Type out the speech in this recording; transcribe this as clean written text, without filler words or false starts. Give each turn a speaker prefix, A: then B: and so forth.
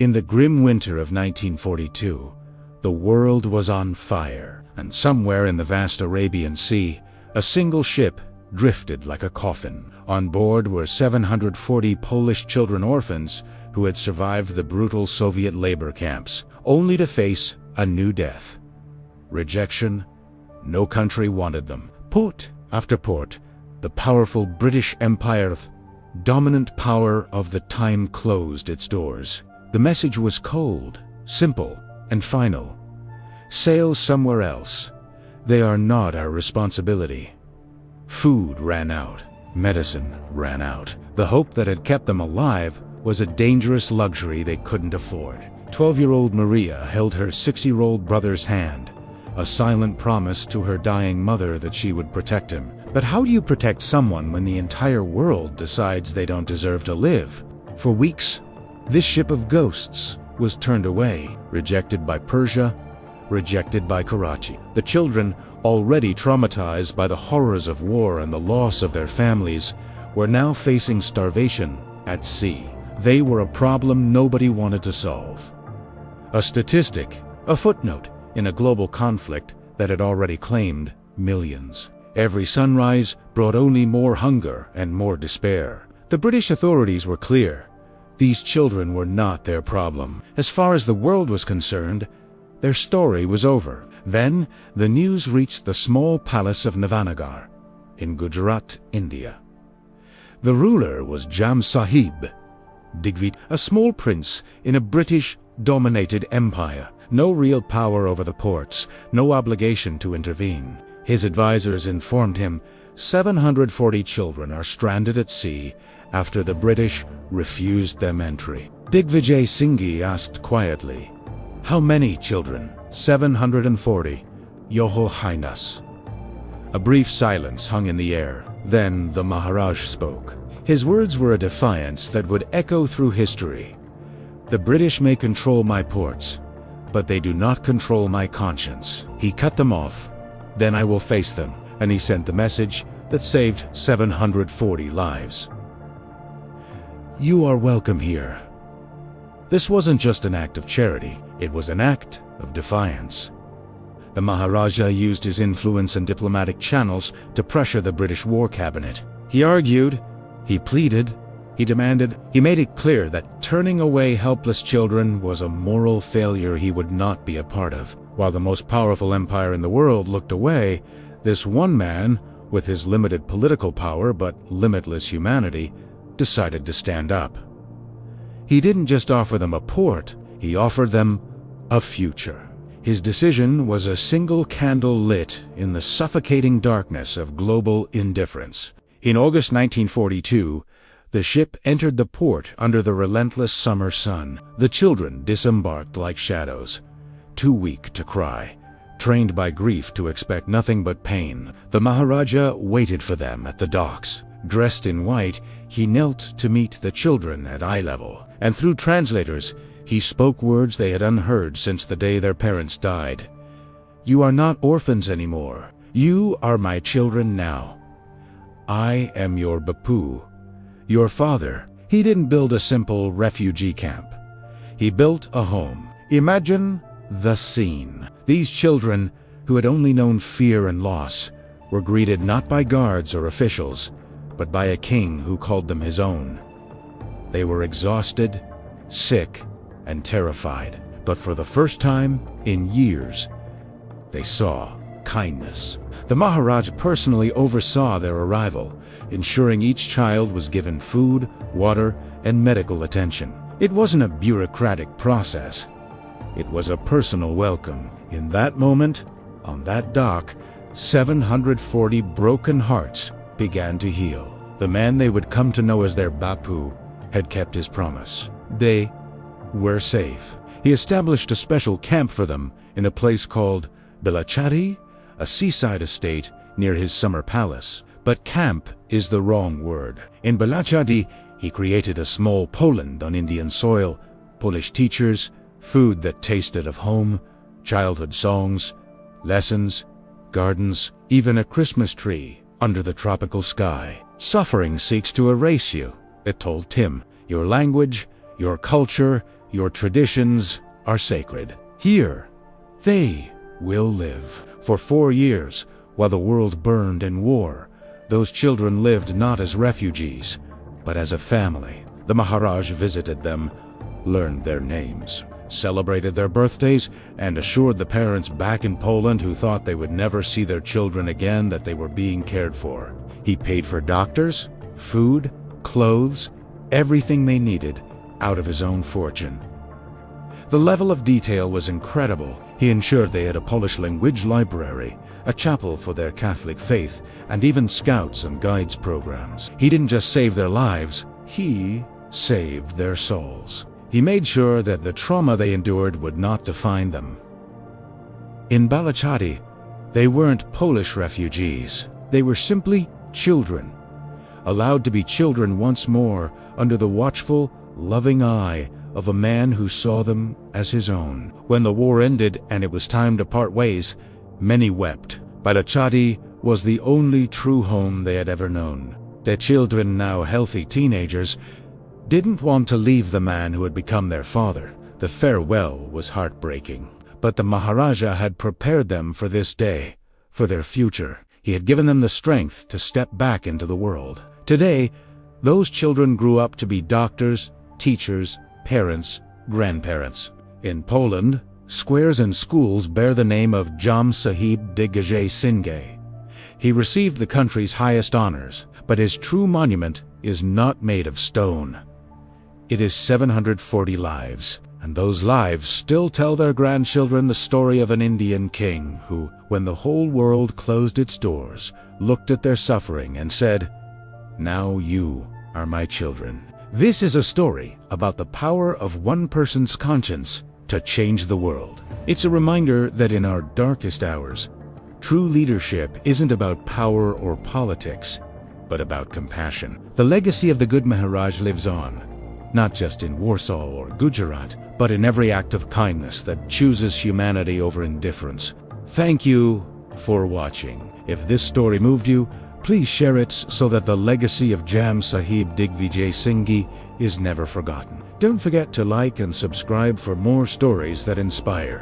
A: In the grim winter of 1942, the world was on fire, and somewhere in the vast Arabian Sea, a single ship drifted like a coffin. On board were 740 Polish children orphans who had survived the brutal Soviet labor camps, only to face a new death. Rejection. No country wanted them. Port after port, the powerful British Empire, dominant power of the time, closed its doors. The message was cold, simple, and final. Sail somewhere else. They are not our responsibility. Food ran out. Medicine ran out. The hope that had kept them alive was a dangerous luxury they couldn't afford. 12-year-old Maria held her 6-year-old brother's hand, a silent promise to her dying mother that she would protect him. But how do you protect someone when the entire world decides they don't deserve to live? For weeks, this ship of ghosts was turned away, rejected by Persia, rejected by Karachi. The children, already traumatized by the horrors of war and the loss of their families, were now facing starvation at sea. They were a problem nobody wanted to solve. A statistic, a footnote in a global conflict that had already claimed millions. Every sunrise brought only more hunger and more despair. The British authorities were clear. These children were not their problem. As far as the world was concerned, their story was over. Then, the news reached the small palace of Navanagar, in Gujarat, India. The ruler was Jam Sahib Digvijay, a small prince in a British-dominated empire. No real power over the ports, no obligation to intervene. His advisors informed him 740 children are stranded at sea after the British refused them entry. Digvijay Singhji asked quietly, "How many children?" 740, Your Highness. A brief silence hung in the air. Then the Maharaj spoke. His words were a defiance that would echo through history. "The British may control my ports, but they do not control my conscience." He cut them off. "Then I will face them." And he sent the message that saved 740 lives. "You are welcome here." This wasn't just an act of charity, it was an act of defiance. The Maharaja used his influence and diplomatic channels to pressure the British War Cabinet. He argued, he pleaded, he demanded. He made it clear that turning away helpless children was a moral failure he would not be a part of. While the most powerful empire in the world looked away, this one man, with his limited political power but limitless humanity, decided to stand up. He didn't just offer them a port, he offered them a future. His decision was a single candle lit in the suffocating darkness of global indifference. In August 1942, the ship entered the port under the relentless summer sun. The children disembarked like shadows, too weak to cry, trained by grief to expect nothing but pain. The Maharaja waited for them at the docks. Dressed in white, he knelt to meet the children at eye level, and through translators, he spoke words they had unheard since the day their parents died. "You are not orphans anymore. You are my children now. I am your Bapu, your father." He didn't build a simple refugee camp. He built a home. Imagine the scene. These children, who had only known fear and loss, were greeted not by guards or officials, but by a king who called them his own. They were exhausted, sick, and terrified, but for the first time in years, they saw kindness. The Maharaj personally oversaw their arrival, ensuring each child was given food, water, and medical attention. It wasn't a bureaucratic process. It was a personal welcome. In that moment, on that dock, 740 broken hearts began to heal. The man they would come to know as their Bapu had kept his promise. They were safe. He established a special camp for them in a place called Balachadi, a seaside estate near his summer palace. But camp is the wrong word. In Balachadi, he created a small Poland on Indian soil, Polish teachers, food that tasted of home, childhood songs, lessons, gardens, even a Christmas tree under the tropical sky. "Suffering seeks to erase you," it told Tim. "Your language, your culture, Your traditions are sacred. Here, they will live. For 4 years, while the world burned in war, those children lived not as refugees, but as a family. The Maharaj visited them, learned their names, celebrated their birthdays, and assured the parents back in Poland who thought they would never see their children again that they were being cared for. He paid for doctors, food, clothes, everything they needed out of his own fortune. The level of detail was incredible. He ensured they had a Polish language library, a chapel for their Catholic faith, and even scouts and guides programs. He didn't just save their lives, he saved their souls. He made sure that the trauma they endured would not define them. In Balachadi, they weren't Polish refugees. They were simply children, allowed to be children once more under the watchful, loving eye of a man who saw them as his own. When the war ended and it was time to part ways, many wept. Balachadi was the only true home they had ever known. Their children, now healthy teenagers, didn't want to leave the man who had become their father. The farewell was heartbreaking. But the Maharaja had prepared them for this day, for their future. He had given them the strength to step back into the world. Today, those children grew up to be doctors, teachers, parents, grandparents. In Poland, squares and schools bear the name of Jam Sahib Digvijay Singhji. He received the country's highest honors, but his true monument is not made of stone. It is 740 lives, and those lives still tell their grandchildren the story of an Indian king who, when the whole world closed its doors, looked at their suffering and said, "Now you are my children." This is a story about the power of one person's conscience to change the world. It's a reminder that in our darkest hours, true leadership isn't about power or politics, but about compassion. The legacy of the good Maharaj lives on, not just in Warsaw or Gujarat, but in every act of kindness that chooses humanity over indifference. Thank you for watching. If this story moved you, please share it so that the legacy of Jam Sahib Digvijay Singhji is never forgotten. Don't forget to like and subscribe for more stories that inspire.